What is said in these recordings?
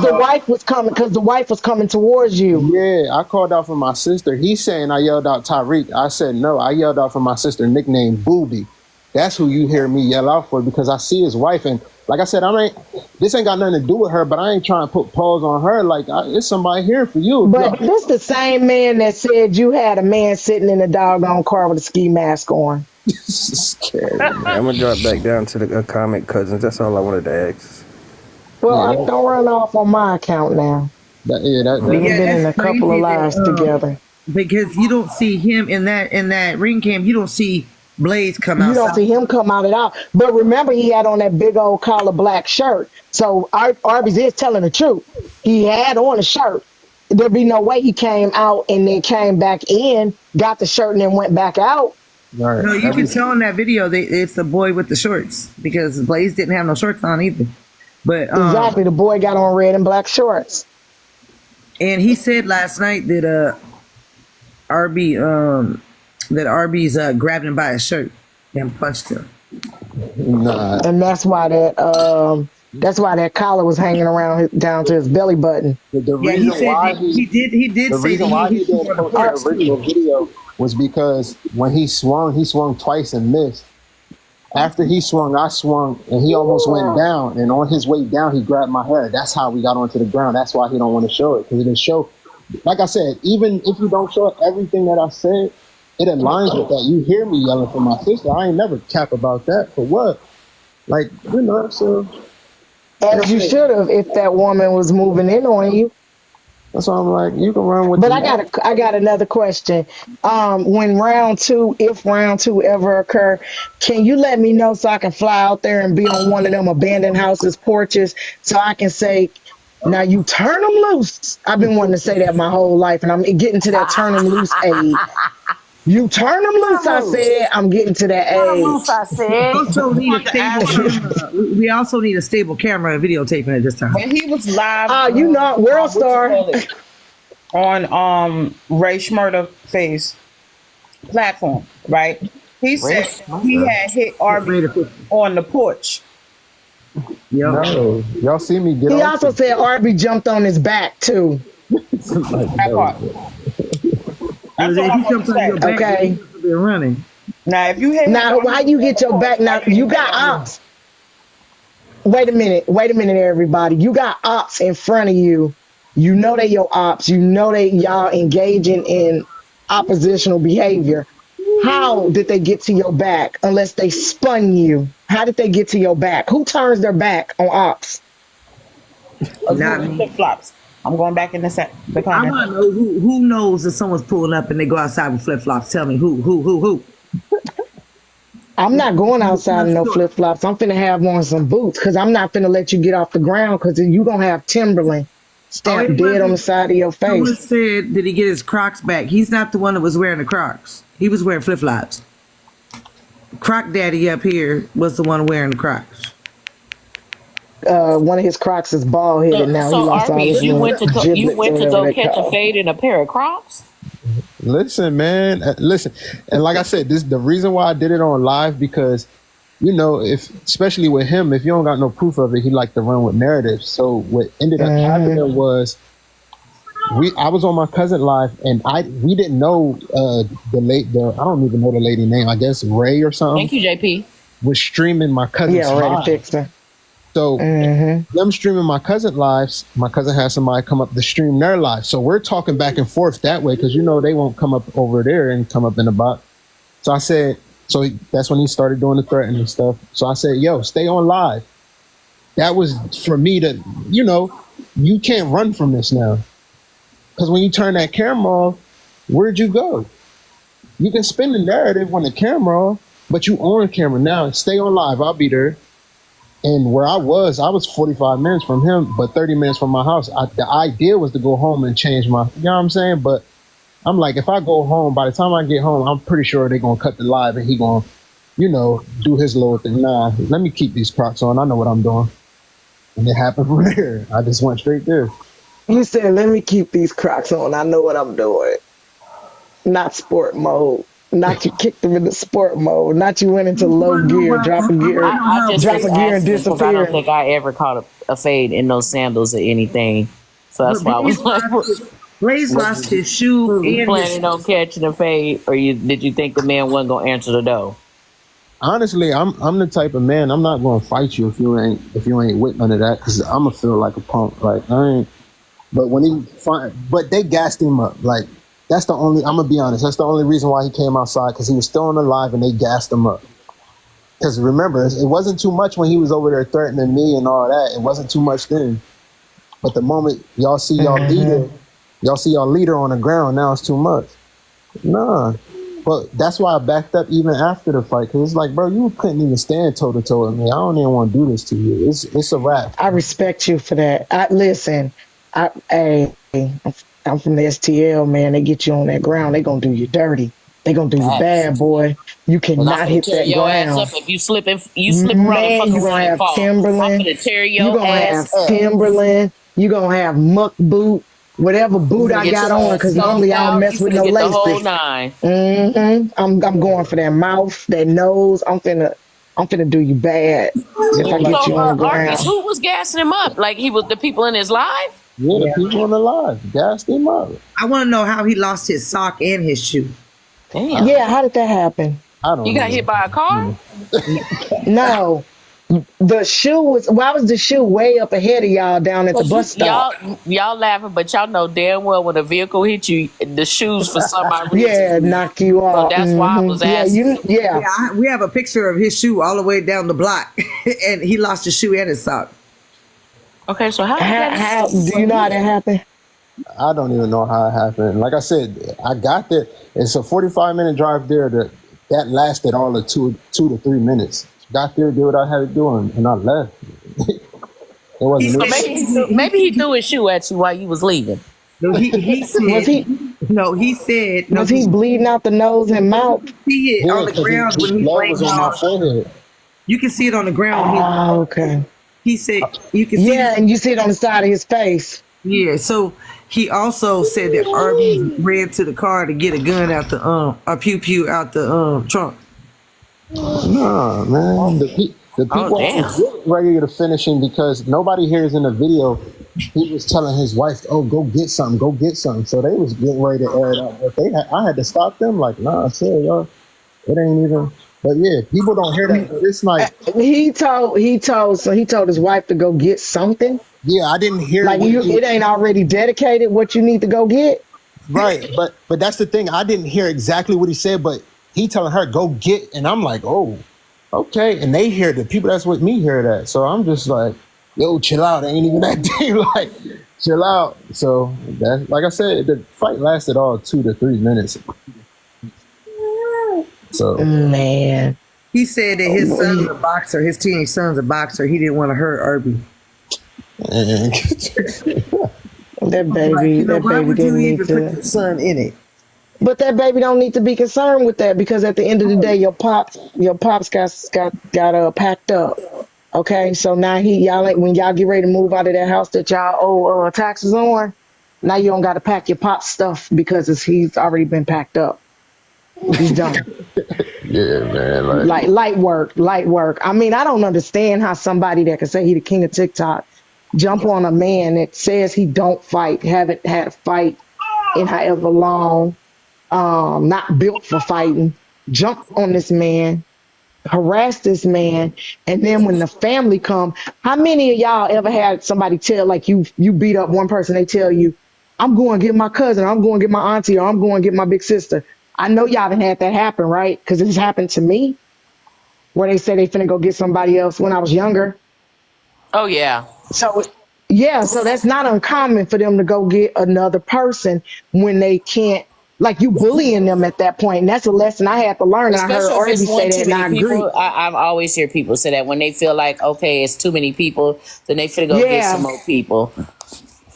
the wife was coming. Because the wife was coming towards you. Yeah, I called out for my sister. He's saying I yelled out Tyreek. I said no. I yelled out for my sister, nicknamed Booby. That's who you hear me yell out for because I see his wife, and like I said, this ain't got nothing to do with her, but I ain't trying to put paws on her. Like it's somebody here for you. But this the same man that said you had a man sitting in a doggone car with a ski mask on. Scary, man. I'm gonna drop back down to the comment cousins. That's all I wanted to ask. Well, don't run off on my account now. We've been in a couple of lives together. Because you don't see him in that ring cam. You don't see Blazee come out. You don't see him come out at all. But remember, he had on that big old collar black shirt. So Arbys is telling the truth. He had on a shirt. There'd be no way he came out and then came back in, got the shirt, and then went back out. Right. No, you can tell in that video it's the boy with the shorts because Blazee didn't have no shorts on either. But exactly, the boy got on red and black shorts. And he said last night that Arby's grabbed him by his shirt and punched him. Nah. And that's why that collar was hanging around down to his belly button. The reason why he did post the original video was because when he swung twice and missed. After he swung, I swung, and he almost went down. And on his way down, he grabbed my hair. That's how we got onto the ground. That's why he don't want to show it, because it didn't show. Like I said, even if you don't show everything that I said, it aligns with that. You hear me yelling for my sister. I ain't never cap about that. For what? Like, so. As you should have if that woman was moving in on you. That's why I'm like, you can run with. But I got another question. When if round two ever occur, can you let me know so I can fly out there and be on one of them abandoned houses porches so I can say, now you turn them loose. I've been wanting to say that my whole life, and I'm getting to that turn them loose age. You turn them loose, I said. I'm getting to that age. Loose, I said. We also need a stable camera and videotaping at this time. When he was live, World Star on Ray Schmurda face platform, right? He said he had hit Arby on the porch. No, y'all see me get. He also said Arby jumped on his back too. That part. Okay. Running. Now, if you how you get your back? Now you got ops. Wait a minute, everybody. You got ops in front of you. You know they your ops. You know they y'all engaging in oppositional behavior. How did they get to your back unless they spun you? How did they get to your back? Who turns their back on ops? Flip flops. I'm going back in the comments. I want to know who knows if someone's pulling up and they go outside with flip flops. Tell me who. I'm not going outside in no flip flops. I'm finna have on some boots because I'm not finna let you get off the ground because you gonna have Timberland stamped dead on the side of your face. Someone said, did he get his Crocs back? He's not the one that was wearing the Crocs. He was wearing flip flops. Croc Daddy up here was the one wearing the Crocs. One of his Crocs is bald headed now. So he lost all his you went to go catch a fade in a pair of Crocs? Listen, man. Listen, and like I said, the reason why I did it on live because, especially with him, if you don't got no proof of it, he like to run with narratives. So what ended up happening was, I was on my cousin live, and we didn't know I don't even know the lady name. I guess Ray or something. Thank you, JP. Was streaming my cousin's live. Ray Fixer. So them streaming my cousin lives, my cousin has somebody come up to stream their live. So we're talking back and forth that way because they won't come up over there and come up in the box. So I said, that's when he started doing the threatening and stuff. So I said, yo, stay on live. That was for me to, you can't run from this now. Because when you turn that camera off, where'd you go? You can spin the narrative when the camera off, but you on camera now. Stay on live. I'll be there. And where I was 45 minutes from him, but 30 minutes from my house. The idea was to go home and change my, you know what I'm saying? But I'm like, if I go home, by the time I get home, I'm pretty sure they're going to cut the live and he going to, do his little thing. Nah, let me keep these Crocs on. I know what I'm doing. And it happened from there. I just went straight there. You said, let me keep these Crocs on. I know what I'm doing. Not sport mode. Not you kicked them into sport mode. Not you went into low gear, I just was dropping gear and asking because I don't disappearing. think I ever caught a fade in those sandals or anything. So that's But why I was like, Blaze lost his shoe was you and planning on catching a fade, or did you think the man wasn't gonna answer the door? Honestly, I'm the type of man. I'm not gonna fight you if you ain't with none of that, because I'm gonna feel like a punk. Like I ain't. But but they gassed him up. Like that's the only. I'm gonna be honest. That's the only reason why he came outside, because he was still alive and they gassed him up. Because remember, it wasn't too much when he was over there threatening me and all that. It wasn't too much then. But the moment y'all see y'all leader on the ground, now it's too much. Nah. But that's why I backed up even after the fight, because it's like, bro, you couldn't even stand toe to toe with me. I don't even want to do this to you. It's a wrap. I respect you for that. Listen. I'm from the STL, man. They get you on that ground, they gonna do you dirty. They gonna do you bad, boy. You cannot hit Tear that your ass ground. up if you slip around the fucking You gonna and have fall. I'm Timberland. gonna tear You your gonna have ass up. Timberland. You gonna have muck boot, whatever You boot finna I get got your on, ass because normally stomped I don't out. You mess with finna no get the whole laces. 9. I'm going for that mouth, that nose. I'm finna do you bad if I So get you on the Arbys, ground. who was gassing him up? Like he was the people in his life? Yeah, the people on the live gassed him up. I want to know how he lost his sock and his shoe. Damn. Yeah, how did that happen? I don't You got know. hit by a car? No. The shoe was, why was the shoe way up ahead of y'all down at the bus stop? Y'all laughing, but y'all know damn well when a vehicle hit you, the shoes for some odd Yeah, reason. knock you So off. that's why I was Yeah, asking. yeah. We have a picture of his shoe all the way down the block, and he lost his shoe and his sock. Okay, so how did that How happen? do you know how that happened? I don't even know how it happened. Like I said, I got there. It's a 45-minute drive there that lasted all of 2 to 3 minutes. Got there, did what I had to do, and I left. It wasn't So it. maybe he threw his shoe at you while you was leaving. No, he said. He said. No, Was he bleeding out the nose and mouth? see it on Yeah, the because ground his when he's blood laying was on my down. forehead. You can see it on the ground. Oh, okay. He said you can see. Yeah, and you see it on the side of his face. Yeah. So he also said that Arby ran to the car to get a gun out the a pew pew out the trunk. Nah, man. The people damn. was ready to finish him because nobody hears in the video. He was telling his wife, "Oh, go get something, go get something." So they was getting ready to air it out. But I had to stop them. Like, nah, shit, y'all, it ain't even. But yeah, people don't hear that. But it's like, He told his wife to go get something. yeah, I didn't hear Like it ain't already dedicated what you need to go get. right. But that's the thing. I didn't hear exactly what he said, but he telling her go get, and I'm like, oh, okay. And they hear the people that's with me hear that, so I'm just like, yo, chill out. It ain't even that deep. Like, chill out. So that, like I said, the fight lasted all 2 to 3 minutes. So Man, He said that his son's a boxer. His teenage son's a boxer. He didn't want to hurt Arby. and that baby Why would you didn't need even put to. your son in it? But that baby don't need to be concerned with that, because at the end of the day, your pops got packed up. Okay, so now when y'all get ready to move out of that house that y'all owe taxes on, now you don't got to pack your pop stuff because he's already been packed up. He's done. yeah, man, Like light work. I mean, I don't understand how somebody that can say he the king of TikTok jump on a man that says he don't fight, haven't had a fight in however long, not built for fighting, jump on this man, harass this man, and then when the family come, how many of y'all ever had somebody tell, like, you beat up one person, they tell you, I'm going to get my cousin, I'm going to get my auntie, or I'm going to get my big sister. I know y'all done had that happen, right? Because it's happened to me, where they say they finna go get somebody else when I was younger. Oh yeah. So yeah, so that's not uncommon for them to go get another person when they can't, like, you bullying them at that point. And that's a lesson I had to learn. And I heard Especially if Arby it's say one that, too and I many agree. people. I've always hear people say that when they feel like, okay, it's too many people, then they finna go get some Yeah, more people.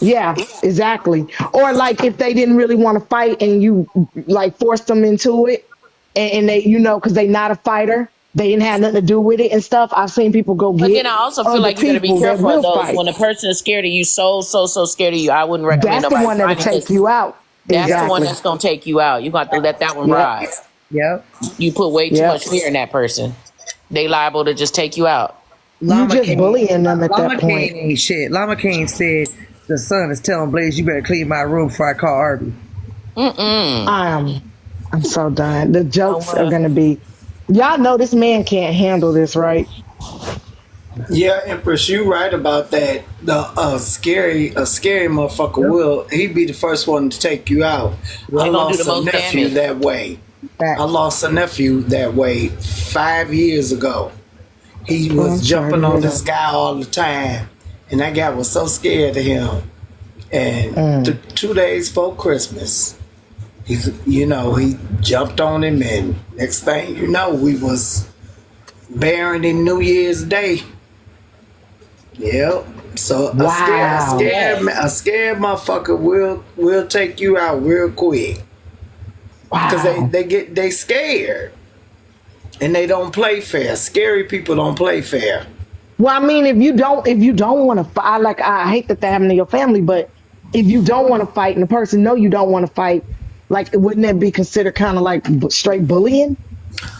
yeah, exactly. Or like if they didn't really want to fight and you like forced them into it, and they, because they not a fighter, they didn't have nothing to do with it and stuff. I've seen people go But get then I also feel other like you gotta be people that careful of will those. fight. When a person is scared of you, so scared of you, I wouldn't recommend That's the nobody one that'll fighting take because you out. that's the one Exactly. that's gonna take you out. You got to let that one Yep. ride. Yep. You put way too Yep. much fear in that person. They liable to just take you out. You just bullying them at Llama that King point. ain't shit. Llama King said the son is telling Blaze, you better clean my room before I call Arby. I'm so done. The jokes are gonna be. Y'all know this man can't handle this, right? Yeah, Empress, you right about that. A scary motherfucker will. He be the first one to take you out. I They gonna do the lost a most nephew damage. that way. Facts. I lost a nephew that way 5 years ago. He I'm was sorry jumping to on hear this that. guy all the time, and that guy was so scared of him. And Mm. 2 days before Christmas, he jumped on him, and next thing you know, we was burying him New Year's Day. Yep. So Wow. a scared motherfucker will take you out real quick because Wow. they scared and they don't play fair. Scary people don't play fair. Well, I mean, if you don't want to fight, like I hate that happened to your family, but if you don't want to fight, and the person know you don't want to fight, like wouldn't that be considered kind of like straight bullying?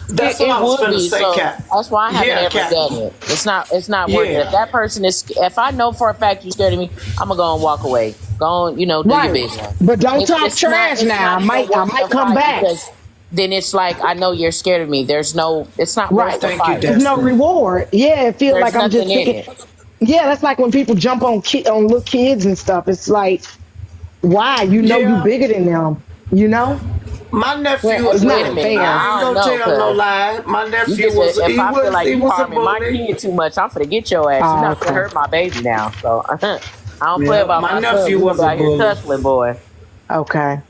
That's It what I was would finna be. say, So Cap. that's why I haven't Yeah, ever Cap. done it. It's not worth it. Yeah. If that person is, if I know for a fact you're scared of me, I'm gonna go and walk away. Go on, do your Right. business. But don't It's, talk it's not. trash It's now. not even I worth might the come fight back. because then it's like I know you're scared of me. There's no. It's not Right. worth the Thank you, fight. There's no Destiny. reward. Yeah, it feels There's like I'm just nothing in picking. it. Yeah, that's like when people jump on on little kids and stuff. It's like, why? You know you Yeah. bigger than them. You know? My nephew, It's Wait not a minute. fair. I I ain't don't gonna know, tell no cause lie. My you nephew just was if I feel like he you was a harming my bully. kid too much, I'm finna get your ass. You're Oh, not finna okay. hurt my baby now. So I don't play Yeah, about my my son. nephew You was a out here bully. tussling, boy. Okay.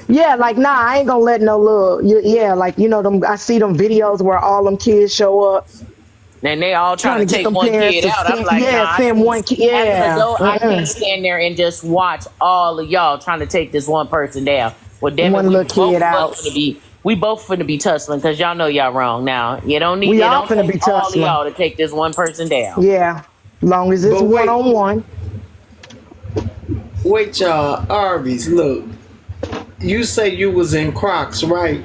Yeah, like nah, I ain't gonna let no little. Yeah, like them. I see them videos where all them kids show up And they all trying trying to to get take them one parents kid to out. I'm send. like, nah, Yeah, send one kid. as an Yeah. adult, I can't stand there and just watch all of y'all trying to take this one person down. Well, damn it, One little kid out. we both finna be tussling because y'all know y'all wrong now. You don't need We it. all Don't finna be take all of tussling. y'all to take this one person down. Yeah, long as it's But one on one. wait, y'all, Arby's. Look, you say you was in Crocs, right?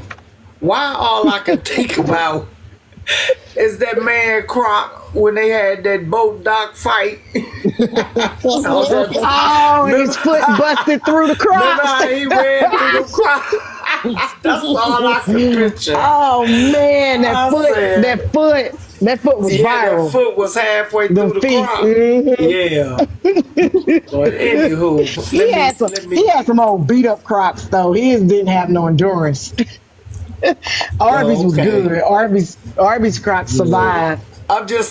Why all I can think about is that man Croc when they had that boat dock fight. Oh, his foot busted through the Remember how cross. he ran through the Crocs? That's all I can picture. Oh man, I said- that foot was Yeah, viral. that foot was halfway Them through the feet. Croc. Mhm. Yeah. But anywho, He had some old beat up Crocs though. His didn't have no endurance. Arby's was okay. good. Arby's Crocs survived. I'm just